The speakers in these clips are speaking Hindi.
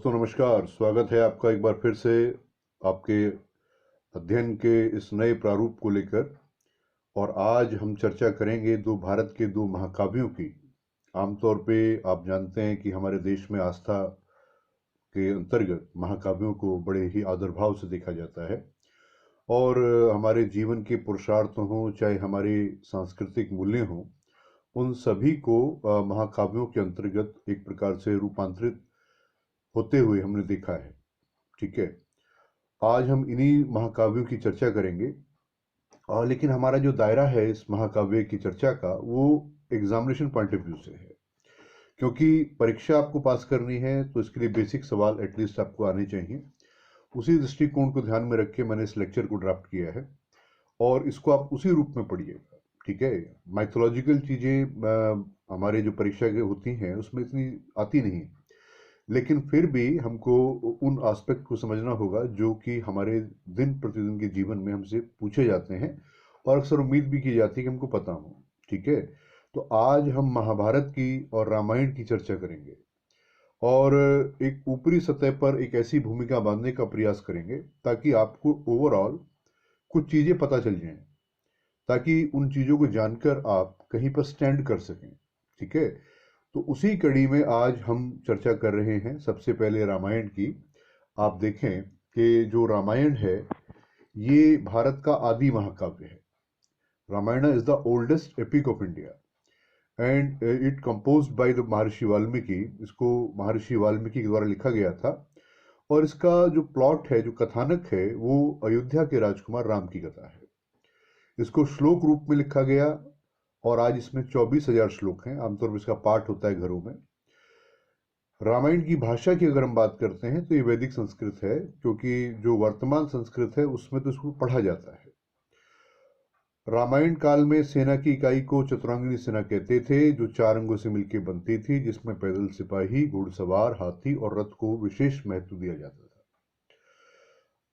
दोस्तों नमस्कार। स्वागत है आपका एक बार फिर से आपके अध्ययन के इस नए प्रारूप को लेकर। और आज हम चर्चा करेंगे भारत के दो महाकाव्यों की। आमतौर पे आप जानते हैं कि हमारे देश में आस्था के अंतर्गत महाकाव्यों को बड़े ही आदर भाव से देखा जाता है। और हमारे जीवन के पुरुषार्थ हों चाहे हमारे सांस्कृतिक मूल्य हों, उन सभी को महाकाव्यों के अंतर्गत एक प्रकार से रूपांतरित होते हुए हमने देखा है। ठीक है, आज हम इन्हीं महाकाव्यों की चर्चा करेंगे। लेकिन हमारा जो दायरा है इस महाकाव्य की चर्चा का, वो एग्जामिनेशन पॉइंट ऑफ व्यू से है। क्योंकि परीक्षा आपको पास करनी है तो इसके लिए बेसिक सवाल एटलीस्ट आपको आने चाहिए। उसी दृष्टिकोण को ध्यान में रख के मैंने इस लेक्चर को ड्राफ्ट किया है और इसको आप उसी रूप में पढ़िएगा। ठीक है, माइथोलॉजिकल चीज़ें हमारे जो परीक्षा के होती हैं उसमें इतनी आती नहीं, लेकिन फिर भी हमको उन एस्पेक्ट को समझना होगा जो कि हमारे दिन प्रतिदिन के जीवन में हमसे पूछे जाते हैं और अक्सर उम्मीद भी की जाती है कि हमको पता हो। ठीक है, तो आज हम महाभारत की और रामायण की चर्चा करेंगे और एक ऊपरी सतह पर एक ऐसी भूमिका बांधने का प्रयास करेंगे ताकि आपको ओवरऑल कुछ चीज़ें पता चल जाएं, ताकि उन चीज़ों को जानकर आप कहीं पर स्टैंड कर सकें। ठीक है, तो उसी कड़ी में आज हम चर्चा कर रहे हैं सबसे पहले रामायण की। आप देखें कि जो रामायण है ये भारत का आदि महाकाव्य है। Ramayana is the oldest epic of India and it composed by the Maharshi Valmiki. इसको महर्षि वाल्मीकि के द्वारा लिखा गया था और इसका जो प्लॉट है, जो कथानक है, वो अयोध्या के राजकुमार राम की कथा है। इसको श्लोक रूप में लिखा गया और आज इसमें 24,000 श्लोक हैं। आमतौर पर इसका पाठ होता है घरों में। रामायण की भाषा की अगर हम बात करते हैं तो ये वैदिक संस्कृत है, क्योंकि जो वर्तमान संस्कृत है उसमें तो इसको पढ़ा जाता है। रामायण काल में सेना की इकाई को चतुरंगिनी सेना कहते थे, जो 4 अंगों से मिलकर बनती थी, जिसमें पैदल सिपाही, घुड़सवार, हाथी और रथ को विशेष महत्व दिया जाता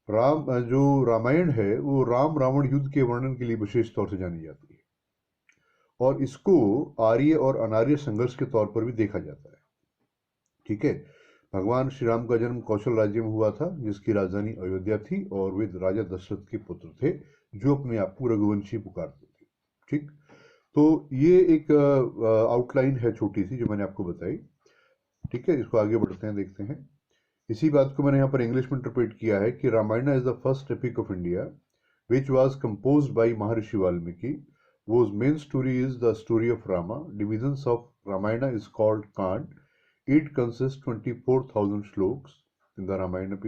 था। जो रामायण है वो राम रावण युद्ध के वर्णन के लिए विशेष तौर से जानी जाती है और इसको आर्य और अनार्य संघर्ष के तौर पर भी देखा जाता है। ठीक है, भगवान श्री राम का जन्म कौशल राज्य में हुआ था, जिसकी राजधानी अयोध्या थी, और वे राजा दशरथ के पुत्र थे जो अपने आप को रघुवंशी पुकारते थे। ठीक, तो ये एक आउटलाइन है छोटी सी जो मैंने आपको बताई। ठीक है, इसको आगे बढ़ते हैं, देखते हैं। इसी बात को मैंने यहाँ पर इंग्लिश में इंटरप्रेट किया है कि Ramayana is the first epic of India which was composed by Maharishi Valmiki, whose main story is the story of Rama. Divisions of Ramayana is called Kand. It consists 24,000 shloks in the Ramayana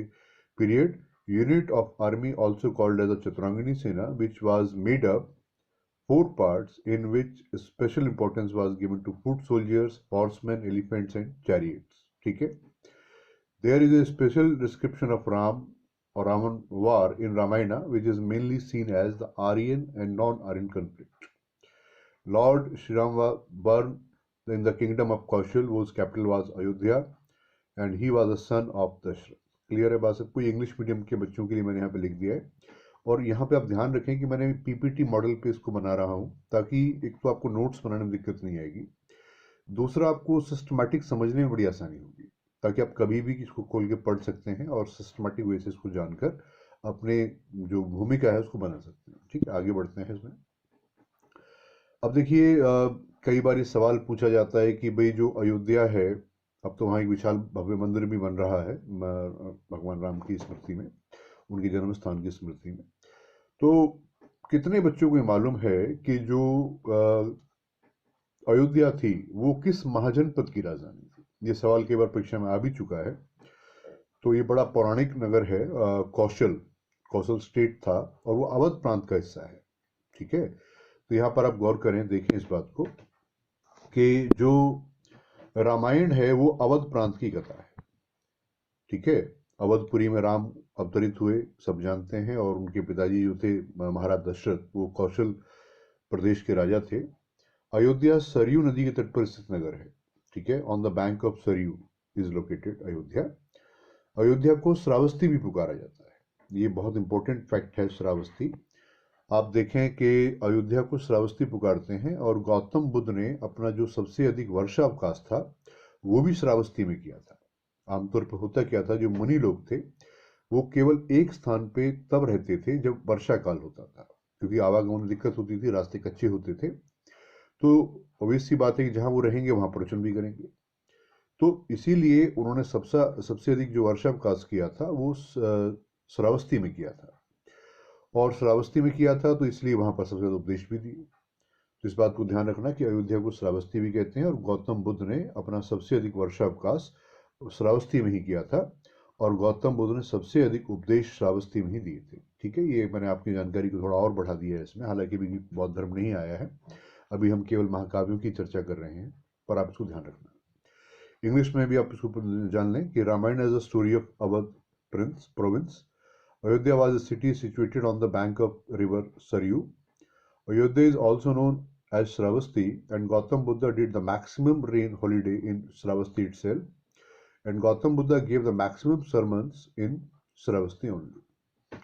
period. Unit of army also called as the Chaturangini Sena, which was made up 4 parts, in which special importance was given to foot soldiers, horsemen, elephants and chariots. ठीक है, there is a special description of Ram or Raman war in Ramayana, which is mainly seen as the Aryan and non-Aryan conflict. Lord Shri Ram was born in the kingdom of Kaushal, whose capital was Ayodhya, and he was the son of Dashrath. Clear है बात? सब कोई इंग्लिश मीडियम के बच्चों के लिए मैंने यहाँ पे लिख दिया है। और यहाँ पे आप ध्यान रखें कि मैंने पीपीटी मॉडल पे इसको बना रहा हूँ, ताकि एक तो आपको नोट्स बनाने में दिक्कत नहीं आएगी, दूसरा आपको सिस्टमैटिक समझने में बड़ी आसानी होगी, ताकि आप कभी भी इसको खोल के पढ़ सकते हैं और सिस्टमैटिक वे से इसको जानकर अपने जो भूमिका है उसको बना सकते हैं। ठीक है, आगे बढ़ते हैं इसमें। अब देखिए, कई बार ये सवाल पूछा जाता है कि भाई जो अयोध्या है, अब तो वहाँ एक विशाल भव्य मंदिर भी बन रहा है भगवान राम की स्मृति में, उनके जन्म स्थान की स्मृति में। तो कितने बच्चों को ये मालूम है कि जो अयोध्या थी वो किस महाजनपद की राजधानी थी? ये सवाल कई बार परीक्षा में आ भी चुका है। तो ये बड़ा पौराणिक नगर है, कौशल स्टेट था और वो अवध प्रांत का हिस्सा है। ठीक है, तो यहाँ पर आप गौर करें, देखें इस बात को कि जो रामायण है वो अवध प्रांत की कथा है। ठीक है, अवधपुरी में राम अवतरित हुए, सब जानते हैं, और उनके पिताजी जो थे महाराज दशरथ, वो कौशल प्रदेश के राजा थे। अयोध्या सरयू नदी के तट पर स्थित नगर है। ठीक है, on the bank of Saryu is located Ayodhya. Ayodhya को श्रावस्ती भी पुकारा जाता है, ये बहुत इंपॉर्टेंट फैक्ट है। श्रावस्ती, आप देखें कि अयोध्या को श्रावस्ती पुकारते हैं, और गौतम बुद्ध ने अपना जो सबसे अधिक वर्षावकाश था वो भी श्रावस्ती में किया था। आमतौर पर होता क्या था, जो मुनि लोग थे वो केवल एक स्थान पे तब रहते थे जब वर्षा काल होता था, क्योंकि आवागमन में दिक्कत होती थी, रास्ते कच्चे होते थे। तो ऑब्वियस सी बात है कि जहां वो रहेंगे वहां प्रवचन भी करेंगे। तो इसीलिए उन्होंने सबसे अधिक जो वर्षावकाश किया था वो श्रावस्ती में किया था, और श्रावस्ती में किया था तो इसलिए वहां पर सबसे ज्यादा उपदेश भी दिए। तो इस बात को ध्यान रखना कि अयोध्या को श्रावस्ती भी कहते हैं, और गौतम बुद्ध ने अपना सबसे अधिक वर्षावकाश श्रावस्ती में ही किया था, और गौतम बुद्ध ने सबसे अधिक उपदेश श्रावस्ती में ही दिए थे। ठीक है, ये मैंने आपकी जानकारी को थोड़ा और बढ़ा दिया है इसमें, हालांकि अभी बौद्ध धर्म नहीं आया है, अभी हम केवल महाकाव्यों की चर्चा कर रहे हैं, पर आप इसको ध्यान रखना। इंग्लिश में भी आप इसको जान लें कि Ramayana is a story of Awadh province. Ayodhya was a city situated on the bank of river Saryu. Ayodhya is also known as Shravasti, and Gautam Buddha did the maximum rain holiday in Shravasti itself, and Gautam Buddha gave the maximum sermons in Shravasti only.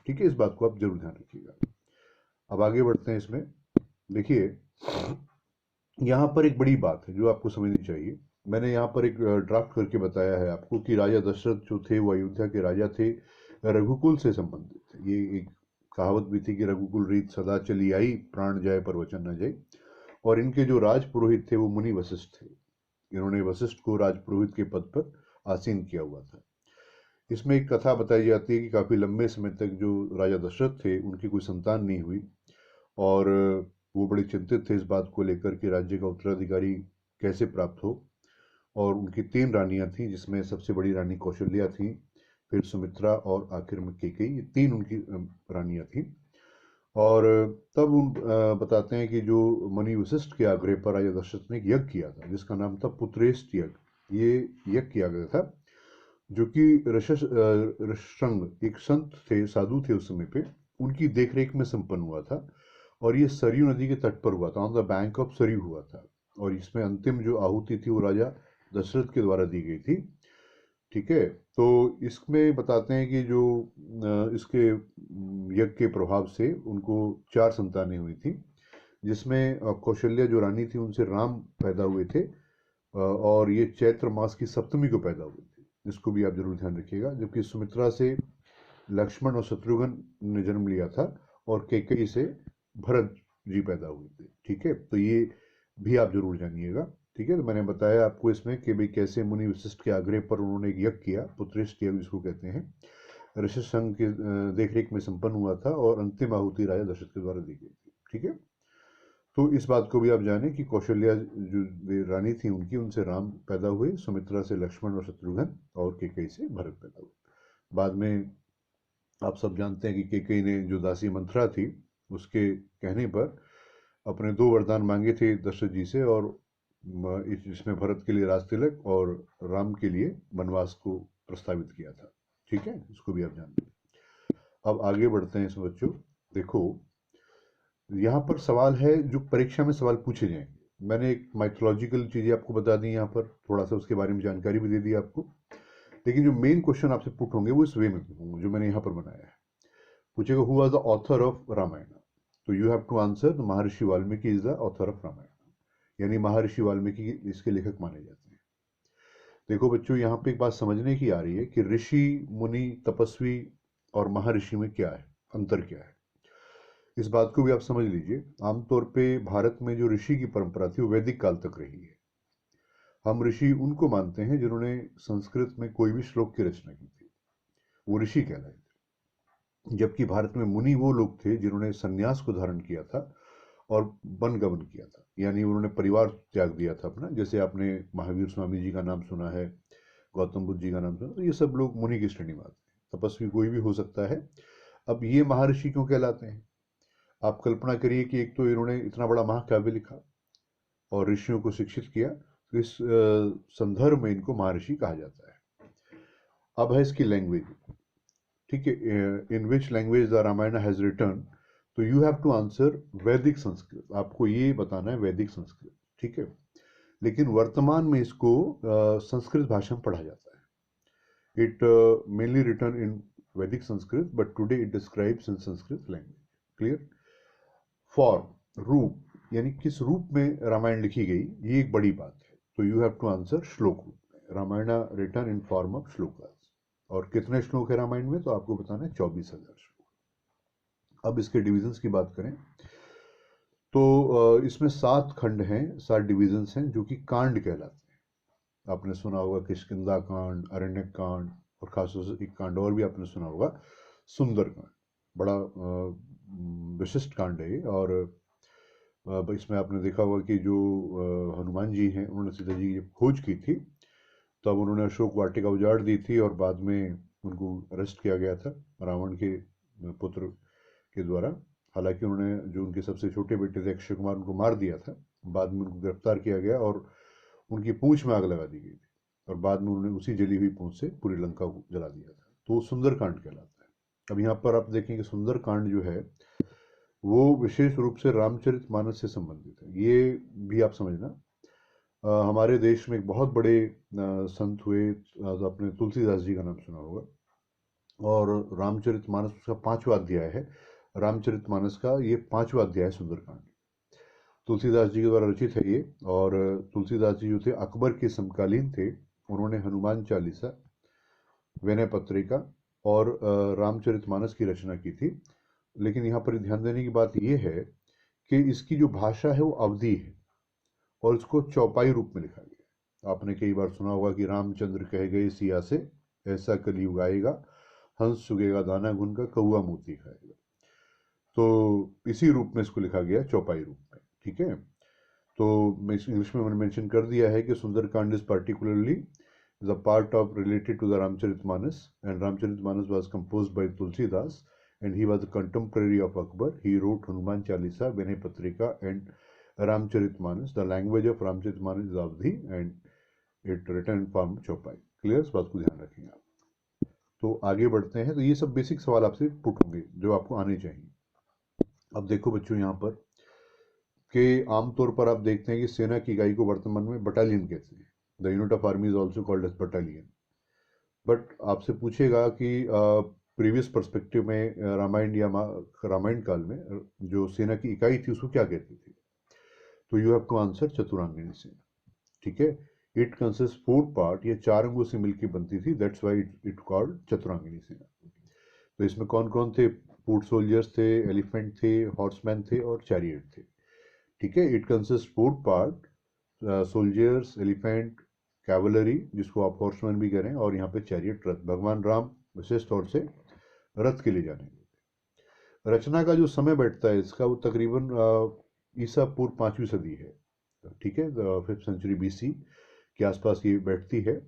ठीक है, इस बात को आप जरूर ध्यान रखिएगा। अब आगे बढ़ते हैं इसमें। देखिए, यहाँ पर एक बड़ी बात है जो आपको समझनी चाहिए। मैंने यहाँ पर एक ड्राफ्ट करके बताया है आपको कि राजा दशरथ जो थे वो अयोध्या के राजा थे, रघुकुल से संबंधित थे। ये एक कहावत भी थी कि रघुकुल रीत सदा चली आई, प्राण जाए पर वचन न जाए। और इनके जो राजपुरोहित थे वो मुनि वशिष्ठ थे। इन्होंने वशिष्ठ को राजपुरोहित के पद पर आसीन किया हुआ था। इसमें एक कथा बताई जाती है कि काफी लंबे समय तक जो राजा दशरथ थे उनकी कोई संतान नहीं हुई, और वो बड़े चिंतित थे इस बात को लेकर कि राज्य का उत्तराधिकारी कैसे प्राप्त हो। और उनकी 3 रानियां थीं, जिसमें सबसे बड़ी रानी कौशल्या थी, फिर सुमित्रा और आखिर में कैकेयी। ये 3 उनकी रानियां थीं। और तब बताते हैं कि जो मुनि वशिष्ठ के आग्रह पर राजा दशरथ ने एक यज्ञ किया था जिसका नाम था पुत्रेष्ट यज्ञ। ये यज्ञ किया गया था जो कि ऋषंग एक संत थे, साधु थे उस समय पे, उनकी देखरेख में संपन्न हुआ था। और ये सरयू नदी के तट पर हुआ था, on the bank of Saryu हुआ था। और इसमें अंतिम जो आहुति थी वो राजा दशरथ के द्वारा दी गई थी। ठीक है, तो इसमें बताते हैं कि जो इसके यज्ञ के प्रभाव से उनको 4 संतानें हुई थी, जिसमें कौशल्या जो रानी थी उनसे राम पैदा हुए थे, और ये चैत्र मास की सप्तमी को पैदा हुए थे, जिसको भी आप जरूर ध्यान रखिएगा। जबकि सुमित्रा से लक्ष्मण और शत्रुघ्न ने जन्म लिया था, और कैकेयी से भरत जी पैदा हुए थे। ठीक है, तो ये भी आप जरूर जानिएगा। ठीक है, तो मैंने बताया आपको इसमें कि भाई कैसे मुनि वशिष्ठ के आग्रह पर उन्होंने एक यज्ञ किया, पुत्रेष्ट यज्ञ जिसको कहते हैं, ऋषि संघ की देखरेख में संपन्न हुआ था, और अंतिम आहुति राजा दशरथ के द्वारा दी गई थी। ठीक है, तो इस बात को भी आप जानें कि कौशल्या जो रानी थी उनकी, उनसे राम पैदा हुए, सुमित्रा से लक्ष्मण और शत्रुघ्न, और कैकेयी से भरत पैदा हुए। बाद में आप सब जानते हैं कि कैकेयी ने जो दासी मंथरा थी उसके कहने पर अपने 2 वरदान मांगे थे दशरथ जी से, और इसमें भरत के लिए राज तिलक और राम के लिए वनवास को प्रस्तावित किया था। ठीक है, इसको भी आप जानते हैं। अब आगे बढ़ते हैं इसमें बच्चों। देखो, यहाँ पर सवाल है जो परीक्षा में सवाल पूछे जाएंगे। मैंने एक माइथोलॉजिकल चीजें आपको बता दी, यहाँ पर थोड़ा सा उसके बारे में जानकारी भी दे दी आपको, लेकिन जो मेन क्वेश्चन आपसे पुट होंगे वो इस वे में होंगे जो मैंने यहाँ पर बनाया है। पूछेगा who was the author of Ramayana, तो you have to answer Maharshi Valmiki is the author of Ramayana, यानी महर्षि वाल्मीकि इसके लेखक माने जाते हैं। देखो बच्चों, यहाँ पे एक बात समझने की आ रही है कि ऋषि, मुनि, तपस्वी और महर्षि में क्या है, अंतर क्या है। इस बात को भी आप समझ लीजिए। आमतौर पे भारत में जो ऋषि की परंपरा थी वो वैदिक काल तक रही है। हम ऋषि उनको मानते हैं जिन्होंने संस्कृत में कोई भी श्लोक की रचना की थी, वो ऋषि कहलाए थे। जबकि भारत में मुनि वो लोग थे जिन्होंने संन्यास को धारण किया था और वन गमन किया था, यानी उन्होंने परिवार त्याग दिया था अपना। जैसे आपने महावीर स्वामी जी का नाम सुना है, गौतम बुद्ध जी का नाम सुना, तो ये सब लोग मुनि की श्रेणी में आते हैं। तपस्वी कोई भी हो सकता है। अब ये महर्षि क्यों कहलाते हैं? आप कल्पना करिए कि एक तो इन्होंने इतना बड़ा महाकाव्य लिखा और ऋषियों को शिक्षित किया, तो इस संदर्भ में इनको महर्षि कहा जाता है। अब है इसकी लैंग्वेज। ठीक है, in which language the Ramayana has written, तो you have to answer Vedic Sanskrit. आपको ये बताना है वैदिक संस्कृत। ठीक है, लेकिन वर्तमान में इसको संस्कृत भाषा में पढ़ा जाता है। इट मेनली रिटर्न इन वैदिक Sanskrit, but today it describes in Sanskrit language. Clear? Form, रूप, यानी किस रूप में रामायण लिखी गई, ये एक बड़ी बात है। तो यू हैव टू आंसर श्लोक रूप में, Ramayana written in form of shlokas. और कितने श्लोक है रामायण में, तो आपको बताना है 24,000 श्लोक। अब इसके डिविजन्स की बात करें तो इसमें 7 खंड हैं, 7 डिविजन्स हैं जो कि कांड कहलाते हैं। आपने सुना होगा किष्किंधा कांड, अरण्यक कांड, और खासतौर से एक कांड और भी आपने सुना होगा, सुंदर कांड। बड़ा विशिष्ट कांड है ये। और इसमें आपने देखा होगा कि जो हनुमान जी हैं, उन्होंने सीता जी की खोज की थी, तब उन्होंने अशोक वाटिका उजाड़ दी थी और बाद में उनको अरेस्ट किया गया था रावण के पुत्र के द्वारा। हालांकि उन्होंने जो उनके सबसे छोटे बेटे थे अक्षय कुमार, उनको मार दिया था। बाद में उनको गिरफ्तार किया गया और उनकी पूंछ में आग लगा दी गई थी, और बाद में उन्होंने उसी जली हुई पूंछ से पूरी लंका को जला दिया था। तो सुंदरकांड कहलाता है। अब यहाँ पर आप देखेंगे सुंदरकांड जो है वो विशेष रूप से रामचरितमानस से संबंधित है। ये भी आप समझना, हमारे देश में एक बहुत बड़े संत हुए, तो आपने तुलसीदास जी का नाम सुना होगा, और रामचरितमानस उसका 5वां अध्याय है। रामचरितमानस का ये 5वां अध्याय है सुंदरकांड। तुलसीदास जी के द्वारा रचित है ये। और तुलसीदास जी जो थे अकबर के समकालीन थे। उन्होंने हनुमान चालीसा, विनय पत्रिका और रामचरितमानस की रचना की थी। लेकिन यहाँ पर ध्यान देने की बात यह है कि इसकी जो भाषा है वो अवधी है और इसको चौपाई रूप में लिखा गया। आपने कई बार सुना होगा कि रामचंद्र कह गए सिया से, ऐसा कलयुग आएगा, हंस चुगेगा दाना गुन का, कौआ मोती खाएगा। तो इसी रूप में इसको लिखा गया, चौपाई रूप में। ठीक है, तो इंग्लिश में मैंने मेंशन कर दिया है कि Sundarkand is particularly the part of related to the Ramcharitmanas, and Ramcharitmanas was composed by Tulsidas and he was a contemporary of Akbar. He wrote Hanuman Chalisa, Vinay Patrika and Ramcharitmanas. The language of Ramcharitmanas is Avdhi and it written in form of चौपाई। क्लियर, इस बात को ध्यान रखेंगे आप। तो आगे बढ़ते हैं। तो ये सब बेसिक सवाल आपसे पुट होंगे जो आपको आने चाहिए। अब देखो बच्चों, यहाँ पर कि आमतौर पर आप देखते हैं कि सेना की इकाई को वर्तमान में बटालियन कहते हैं। The unit of army is also called as battalion. But आपसे पूछेगा कि प्रीवियस पर्सपेक्टिव में रामायण या रामायण काल में जो सेना की इकाई थी उसको क्या कहती थी, तो यू हैव टू आंसर चतुरांगिनी सेना। ठीक है, इट कंसिस्ट 4 पार्ट, ये 4 अंगों से मिलकर बनती थी, दैट्स व्हाई इट कॉल्ड चतुरांगिनी सेना। तो इसमें कौन कौन थे? फूट सोल्जर्स थे, एलिफेंट थे, हॉर्समैन थे और चैरियट थे। ठीक है, it consist 4 part, soldiers, elephant, cavalry जिसको आप हॉर्समैन भी करें, और यहाँ पे चैरियट, रथ। भगवान राम विशेष तौर से रथ के लिए जाने गए। रचना का जो समय बैठता है इसका, वो तकरीबन ईसा पूर्व 5वीं सदी है। ठीक है, 5th सेंचुरी BC के आसपास ये बैठती है।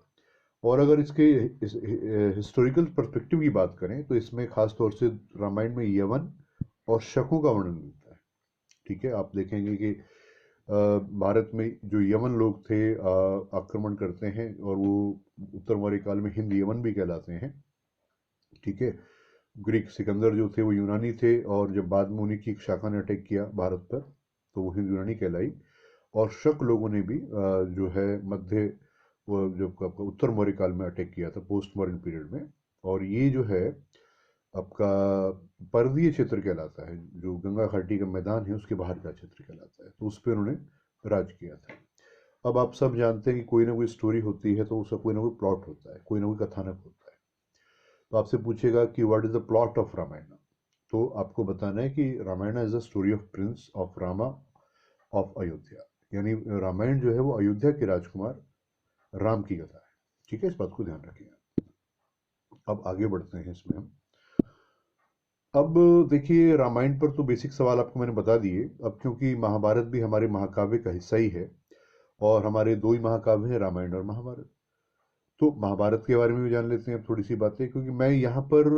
और अगर इसके हिस्टोरिकल पर्सपेक्टिव की बात करें तो इसमें खास तौर से रामायण में यवन और शकों का वर्णन मिलता है। ठीक है, आप देखेंगे कि भारत में जो यवन लोग थे आक्रमण करते हैं, और वो उत्तर मौर्य काल में हिंद यवन भी कहलाते हैं। ठीक है, ग्रीक सिकंदर जो थे वो यूनानी थे, और जब बाद में उन्हीं की एक शाखा ने अटैक किया भारत पर तो वो हिंद यूनानी कहलाई। और शक लोगों ने भी जो है मध्य, वो जो आपका उत्तर मौर्य काल में अटैक किया था पोस्ट मॉडर्न पीरियड में। और ये जो है आपका पर्वतीय क्षेत्र कहलाता है, जो गंगा घाटी का मैदान है उसके बाहर का क्षेत्र कहलाता है। तो उस पर उन्होंने राज किया था। अब आप सब जानते हैं कि कोई ना कोई स्टोरी होती है तो उसका कोई ना कोई प्लॉट होता है, कोई ना कोई कथानक होता है। तो आपसे पूछेगा कि what is the plot of Ramayana, तो आपको बताना है कि Ramayana is the story of prince of Rama of Ayodhya. यानी रामायण जो है वो अयोध्या के राजकुमार राम की कथा है। ठीक है, इस बात को ध्यान रखिएगा। अब आगे बढ़ते हैं इसमें हम। अब देखिए, रामायण पर तो बेसिक सवाल आपको मैंने बता दिए। अब क्योंकि महाभारत भी हमारे महाकाव्य का हिस्सा ही है, और हमारे 2 ही महाकाव्य हैं, रामायण और महाभारत, तो महाभारत के बारे में भी जान लेते हैं थोड़ी सी बातें। क्योंकि मैं यहाँ पर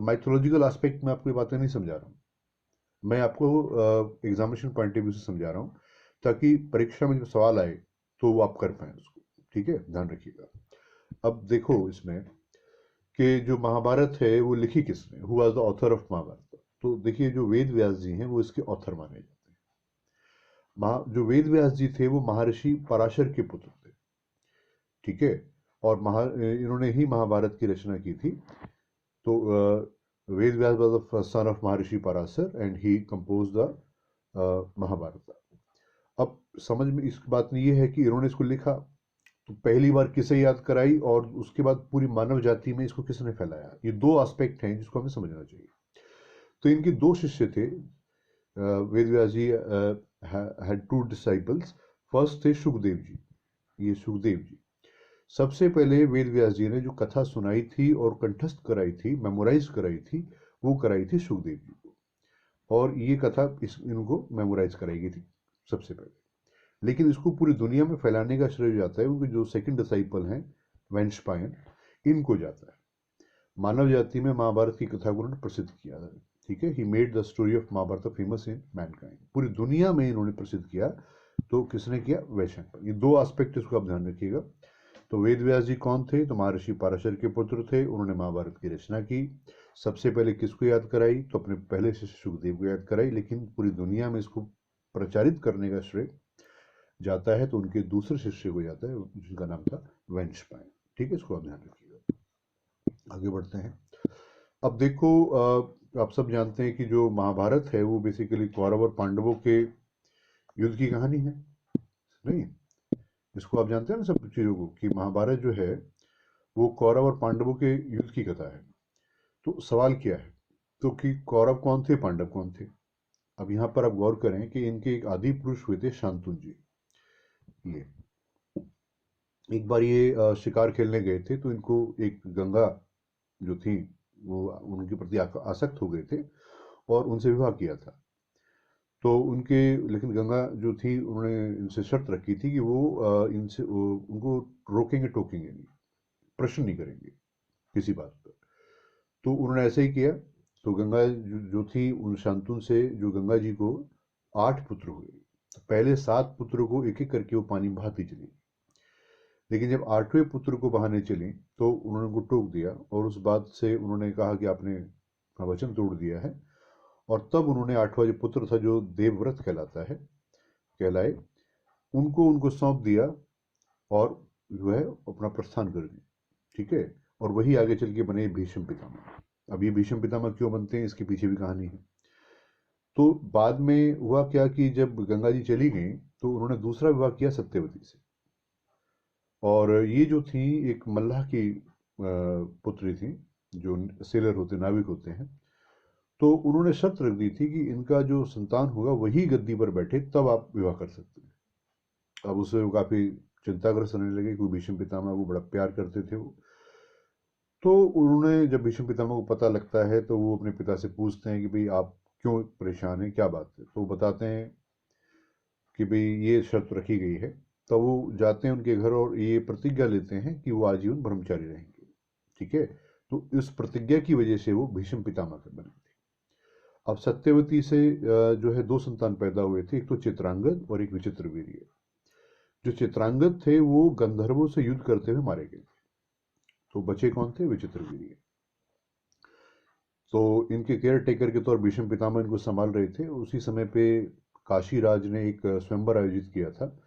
माइथोलॉजिकल एस्पेक्ट में आपको ये बातें नहीं समझा रहा हूँ, मैं आपको एग्जामिनेशन पॉइंट ऑफ व्यू से समझा रहा हूँ, ताकि परीक्षा में जब सवाल आए तो वो आप कर पाएँ उसको। ठीक है, ध्यान रखिएगा। अब देखो इसमें कि जो महाभारत है वो लिखी किसने, who was the author of Mahabharata. तो देखिए, जो वेद व्यास जी हैं वो इसके ऑथर माने जाते हैं। जो वेद व्यास जी थे वो महर्षि पराशर के पुत्र थे। ठीक है, और इन्होंने ही महाभारत की रचना की थी। तो Ved Vyas was the son of Maharshi Parashar and he compose the Mahabharata. अब समझ में इस बात में ये है कि इन्होंने इसको लिखा, तो पहली बार किसे याद कराई और उसके बाद पूरी मानव जाति में इसको किसने फैलाया, ये दो एस्पेक्ट हैं जिसको हमें समझना चाहिए। तो इनके दो शिष्य थे, वेद व्यास जी हैड टू डिसाइपल्स। फर्स्ट थे सुखदेव जी, ये सुखदेव जी। सबसे पहले वेद व्यास जी ने जो कथा सुनाई थी और कंठस्थ कराई थी, मेमोराइज कराई थी, वो कराई थी सुखदेव जी को, और ये कथा इनको मेमोराइज कराई गई थी सबसे पहले। लेकिन इसको पूरी दुनिया में फैलाने का श्रेय जाता है उनके जो सेकंड डिसाइपल हैं वेंशपायन, इनको जाता है। मानव जाति में महाभारत की कथा को उन्होंने प्रसिद्ध किया था, ठीक है। He made the story of Mahabharata famous in mankind, पूरी दुनिया में इन्होंने प्रसिद्ध किया। तो किसने किया? वैशंपायन। ये दो एस्पेक्ट इसको आप ध्यान रखिएगा। तो वेद व्यास जी कौन थे? तो महर्षि पाराशर के पुत्र थे। उन्होंने महाभारत की रचना की। सबसे पहले किसको याद कराई? तो अपने पहले शिष्य सुखदेव को याद कराई, लेकिन पूरी दुनिया में इसको प्रचारित करने का श्रेय जाता है तो उनके दूसरे शिष्य को जाता है, जिनका नाम था वेंशपायन, ठीक है। इसको आप ध्यान रखिएगा। आगे बढ़ते हैं। अब देखो, आप सब जानते हैं कि जो महाभारत है वो बेसिकली कौरव और पांडवों के युद्ध की कहानी है, नहीं? इसको आप जानते हैं ना सब चीजों को, कि महाभारत जो है वो कौरव और पांडवों के युद्ध की कथा है। तो सवाल क्या है? तो कि कौरव कौन थे, पांडव कौन थे? अब यहाँ पर आप गौर करें कि इनके एक आदि पुरुष हुए थे शांतनु जी। ये एक बार ये शिकार खेलने गए थे, तो इनको एक गंगा जो थी वो उनके प्रति आसक्त हो गए थे और उनसे विवाह किया था। तो उनके, लेकिन गंगा जो थी उन्होंने इनसे शर्त रखी थी कि वो इनसे उनको रोकेंगे टोकेंगे नहीं, प्रश्न नहीं करेंगे किसी बात पर। तो उन्होंने ऐसे ही किया। तो गंगा जो थी उन शांतनु से जो गंगा जी को 8 पुत्र हुए। तो पहले 7 पुत्रों को एक एक करके वो पानी बहाती चली, लेकिन जब 8वें पुत्र को बहाने चली तो उन्होंने उनको टोक दिया और उस बात से उन्होंने कहा कि आपने अपना वचन तोड़ दिया है। और तब उन्होंने 8वां जो पुत्र था, जो देवव्रत कहलाए, उनको उनको सौंप दिया और जो है अपना प्रस्थान कर दी, ठीक है। और वही आगे चल के बने भीष्म पितामह। अब ये भीष्म पितामह क्यों बनते हैं, इसके पीछे भी कहानी है। तो बाद में हुआ क्या कि जब गंगा जी चली गई तो उन्होंने दूसरा विवाह किया सत्यवती से। और ये जो थी एक मल्लाह की पुत्री थी, जो सेलर होते, नाविक होते हैं। तो उन्होंने शर्त रख दी थी कि इनका जो संतान होगा वही गद्दी पर बैठे, तब आप विवाह कर सकते हैं। अब उससे वो काफी चिंताग्रस्त रहने लगे, क्योंकि भीष्म पितामह को बड़ा प्यार करते थे वो। तो उन्होंने, जब भीष्म पितामह को पता लगता है तो वो अपने पिता से पूछते हैं कि भाई आप क्यों परेशान हैं, क्या बात है? तो वो बताते हैं कि भाई ये शर्त रखी गई है। तो वो जाते हैं उनके घर और ये प्रतिज्ञा लेते हैं कि वो आजीवन ब्रह्मचारी रहेंगे, ठीक है। तो इस प्रतिज्ञा की वजह से वो भीष्म पितामह के बने थे। अब सत्यवती से जो है 2 संतान पैदा हुए थे, एक तो चित्रांगद और एक विचित्रवीर्य। जो चित्रांगद थे वो गंधर्वों से युद्ध करते हुए मारे गए थे। तो बचे कौन थे? विचित्रवीर्य। तो इनके केयर टेकर के तौर भीष्म पितामह इनको संभाल रहे थे। उसी समय पे काशी राज ने एक स्वयंवर आयोजित किया था।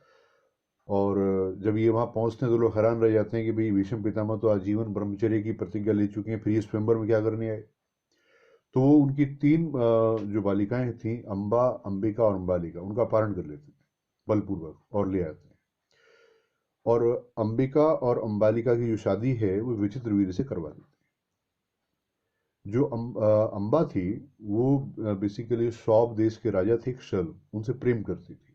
और जब ये वहां पहुंचते हैं तो लोग हैरान रह जाते हैं कि भाई भीष्म पितामह तो आजीवन ब्रह्मचर्य की प्रतिज्ञा ले चुके हैं, फिर ये स्वयंवर में क्या करने आए? तो वो उनकी 3 जो बालिकाएं थीं, अंबा, अंबिका और अंबालिका, उनका अपहरण कर लेते हैं बलपूर्वक और ले आते हैं। और अंबिका और अंबालिका की जो शादी है वो विचित्रवीर्य से करवा देते हैं। जो अंबा थी वो बेसिकली सौब देश के राजा थे, एक शल, उनसे प्रेम करती थी।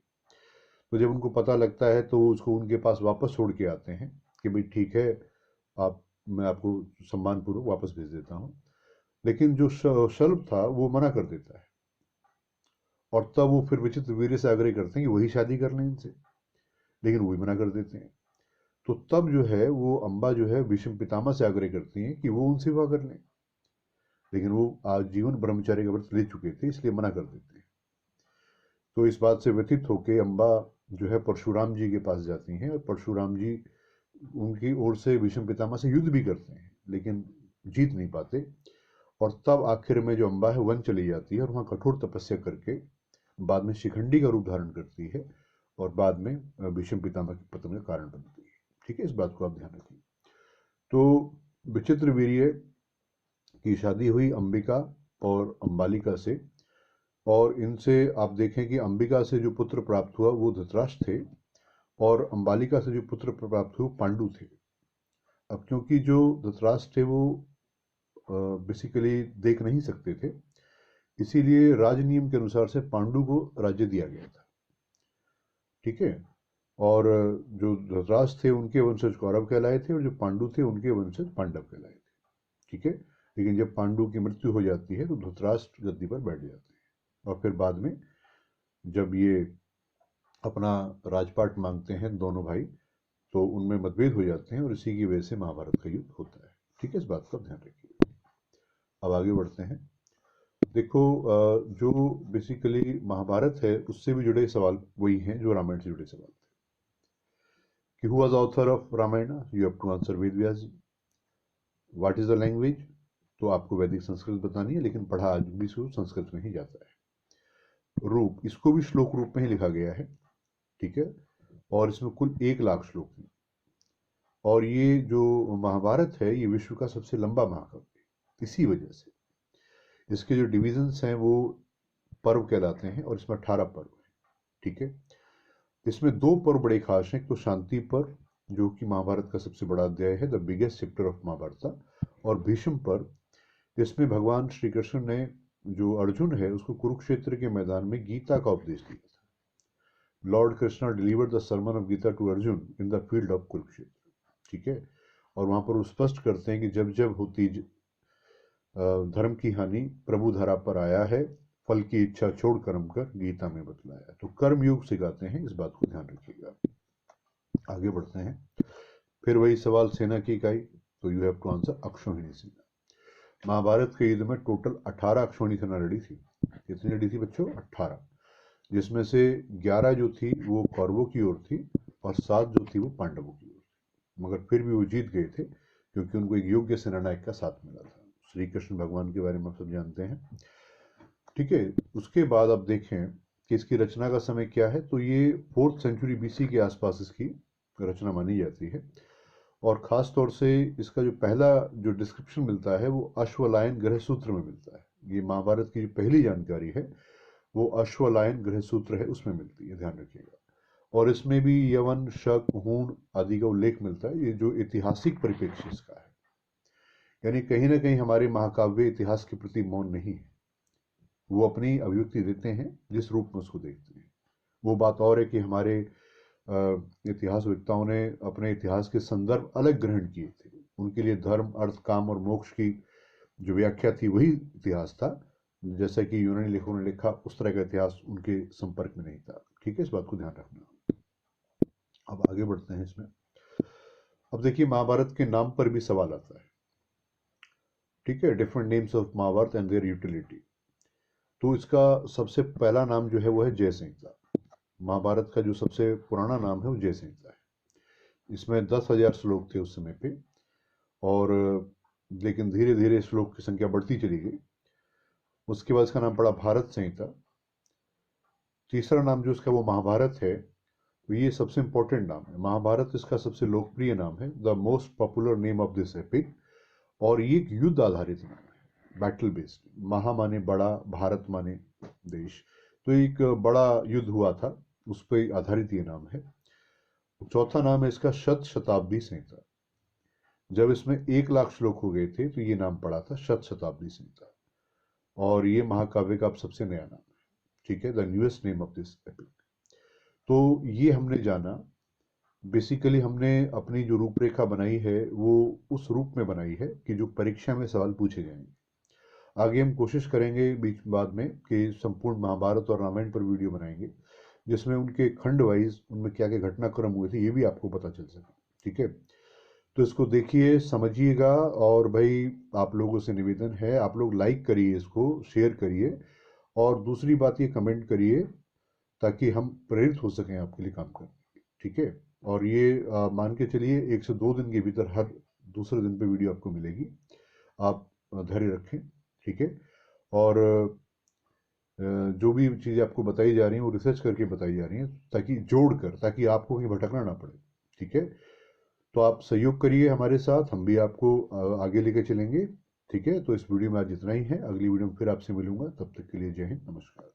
तो जब उनको पता लगता है तो उसको उनके पास वापस छोड़ के आते हैं कि भाई ठीक है, आप, मैं आपको सम्मानपूर्वक वापस भेज देता हूँ। लेकिन जो शल्भ था वो मना कर देता है। और तब वो फिर विचित्रवीर्य से आग्रह करते हैं कि वही शादी कर लें इनसे, लेकिन वो भी मना कर देते हैं। तो तब जो है वो अम्बा जो है भीष्म पितामह से आग्रह करती हैं कि वो उनसे विवाह कर लें, लेकिन वो आजीवन ब्रह्मचार्य का व्रत ले चुके थे, इसलिए मना कर देते हैं। तो इस बात से व्यथित होकर अम्बा जो है परशुराम जी के पास जाती हैं, और परशुराम जी उनकी ओर से भीष्म पितामह से युद्ध भी करते हैं, लेकिन जीत नहीं पाते। और तब आखिर में जो अम्बा है वन चली जाती है और वहाँ कठोर तपस्या करके बाद में शिखंडी का रूप धारण करती है और बाद में भीष्म पितामह की पतन का कारण बनती है, ठीक है। इस बात को आप ध्यान रखिए। तो विचित्र वीर्य की शादी हुई अंबिका और अंबालिका से। और इनसे आप देखें कि अंबिका से जो पुत्र प्राप्त हुआ वो धृतराष्ट्र थे, और अंबालिका से जो पुत्र प्राप्त हुए वो पांडु थे। अब क्योंकि जो धृतराष्ट्र थे वो बेसिकली देख नहीं सकते थे, इसीलिए राजनियम के अनुसार से पांडु को राज्य दिया गया था। ठीक है। और जो धृतराष्ट्र थे उनके वंशज कौरव कहलाए थे, और जो पांडु थे उनके वंशज पांडव कहलाए थे। ठीक है। लेकिन जब पांडु की मृत्यु हो जाती है तो धृतराष्ट्र गद्दी पर बैठ जाते हैं, और फिर बाद में जब ये अपना राजपाट मांगते हैं दोनों भाई, तो उनमें मतभेद हो जाते हैं और इसी की वजह से महाभारत का युद्ध होता है। ठीक है, इस बात का ध्यान रखिए। अब आगे बढ़ते हैं। देखो, जो बेसिकली महाभारत है उससे भी जुड़े सवाल वही हैं जो रामायण से जुड़े सवाल थे कि who was author of Ramayana, you have to answer Ved Vyas ji. What is the language, तो आपको वैदिक संस्कृत बतानी है, लेकिन पढ़ा आज भी संस्कृत में ही जाता है। रूप, इसको भी श्लोक रूप में ही लिखा गया है। ठीक है। और इसमें कुल 1,00,000 श्लोक हैं। और ये जो महाभारत है ये विश्व का सबसे लंबा महाकाव्य है। इसी वजह से इसके जो डिविजन्स हैं वो पर्व कहलाते हैं, और इसमें 18 पर्व हैं। ठीक है। इसमें 2 पर्व बड़े खास हैं। एक तो शांति पर्व, जो कि महाभारत का सबसे बड़ा अध्याय है, the biggest chapter of Mahabharata, और भीष्म पर्व, जिसमें भगवान श्री कृष्ण ने जो अर्जुन है उसको कुरुक्षेत्र के मैदान में गीता का उपदेश दिया था। Lord Krishna delivered the sermon of Gita to Arjun in the field of Kurukshetra. ठीक है। और वहां पर वो स्पष्ट करते हैं कि जब जब होती धर्म की हानि, प्रभु धरा पर आया है, फल की इच्छा छोड़ कर्म कर, गीता में बतलाया। तो कर्म योग सिखाते हैं, इस बात को ध्यान रखिएगा। आगे बढ़ते हैं। फिर वही सवाल, सेना की इकाई, तो यू हैव टू आंसर अक्षौहिणी सेना। महाभारत के युद्ध में टोटल 18 अक्षौहिणी सेना लड़ी थी। कितनी लड़ी थी बच्चों? 18, जिसमें से 11 जो थी वो कौरवों की ओर थी, और 7 जो थी वो पांडवों की ओर थी। मगर फिर भी वो जीत गए थे, क्योंकि उनको एक योग्य सेनानायक का साथ मिला था। श्री कृष्ण भगवान के बारे में आप सब जानते हैं। ठीक है। उसके बाद आप देखें कि इसकी रचना का समय क्या है, तो ये 4th सेंचुरी BC के आसपास इसकी रचना मानी जाती है। और ख़ास तौर से इसका जो पहला जो डिस्क्रिप्शन मिलता है वो अश्वलायन ग्रहसूत्र में मिलता है। ये महाभारत की जो पहली जानकारी है वो अश्वलायन ग्रहसूत्र है, उसमें मिलती है, ध्यान रखिएगा। और इसमें भी यवन, शक, हूण आदि का उल्लेख मिलता है। ये जो ऐतिहासिक परिप्रेक्ष्य इसका है, यानी कहीं ना कहीं हमारे महाकाव्य इतिहास के प्रति मौन नहीं है, वो अपनी अभिव्यक्ति देते हैं जिस रूप में उसको देखते हैं। वो बात और है कि हमारे इतिहासवेत्ताओं ने अपने इतिहास के संदर्भ अलग ग्रहण किए थे। उनके लिए धर्म, अर्थ, काम और मोक्ष की जो व्याख्या थी वही इतिहास था। जैसा कि यूनानी लेखकों ने लिखा, उस तरह का इतिहास उनके संपर्क में नहीं था। ठीक है, इस बात को ध्यान रखना। अब आगे बढ़ते हैं इसमें। अब देखिए, महाभारत के नाम पर भी सवाल आता है। ठीक है, different names of Mahabharata and their utility. तो इसका सबसे पहला नाम जो है वो है जय संहिता। महाभारत का जो सबसे पुराना नाम है वो जय संहिता है। इसमें 10,000 श्लोक थे उस समय पे, और लेकिन धीरे धीरे श्लोक की संख्या बढ़ती चली गई। उसके बाद इसका नाम पड़ा भारत संहिता। तीसरा नाम जो इसका वो महाभारत है, तो ये सबसे इंपॉर्टेंट नाम है। महाभारत इसका सबसे लोकप्रिय नाम है, the most popular name of this epic. और ये एक युद्ध आधारित नाम है, बैटल बेस्ड। महा माने बड़ा, भारत माने देश, तो एक बड़ा युद्ध हुआ था, उस पर आधारित ये नाम है। चौथा नाम है इसका शत शताब्दी संहिता। जब इसमें 1,00,000 श्लोक हो गए थे तो ये नाम पड़ा था शत शताब्दी संहिता। और ये महाकाव्य का अब सबसे नया नाम है। ठीक है, the newest name of this epic. तो ये हमने जाना, बेसिकली हमने अपनी जो रूपरेखा बनाई है वो उस रूप में बनाई है कि जो परीक्षा में सवाल पूछे जाएंगे। आगे हम कोशिश करेंगे बीच बाद में कि संपूर्ण महाभारत और रामायण पर वीडियो बनाएंगे, जिसमें उनके खंड वाइज उनमें क्या क्या घटनाक्रम हुए थे ये भी आपको पता चल सके। ठीक है, तो इसको देखिए, समझिएगा। और भाई आप लोगों से निवेदन है, आप लोग लाइक करिए, इसको शेयर करिए, और दूसरी बात ये कमेंट करिए, ताकि हम प्रेरित हो सकें आपके लिए काम करने के। ठीक है, और ये मान के चलिए 1 से 2 दिन के भीतर हर दूसरे दिन पे वीडियो आपको मिलेगी। आप धैर्य रखें। ठीक है, और जो भी चीज़ें आपको बताई जा रही हैं वो रिसर्च करके बताई जा रही हैं, ताकि जोड़कर, ताकि आपको कहीं भटकना ना पड़े। ठीक है, तो आप सहयोग करिए हमारे साथ, हम भी आपको आगे लेके चलेंगे। ठीक है, तो इस वीडियो में आज इतना ही है। अगली वीडियो में फिर आपसे मिलूंगा, तब तक के लिए जय हिंद, नमस्कार।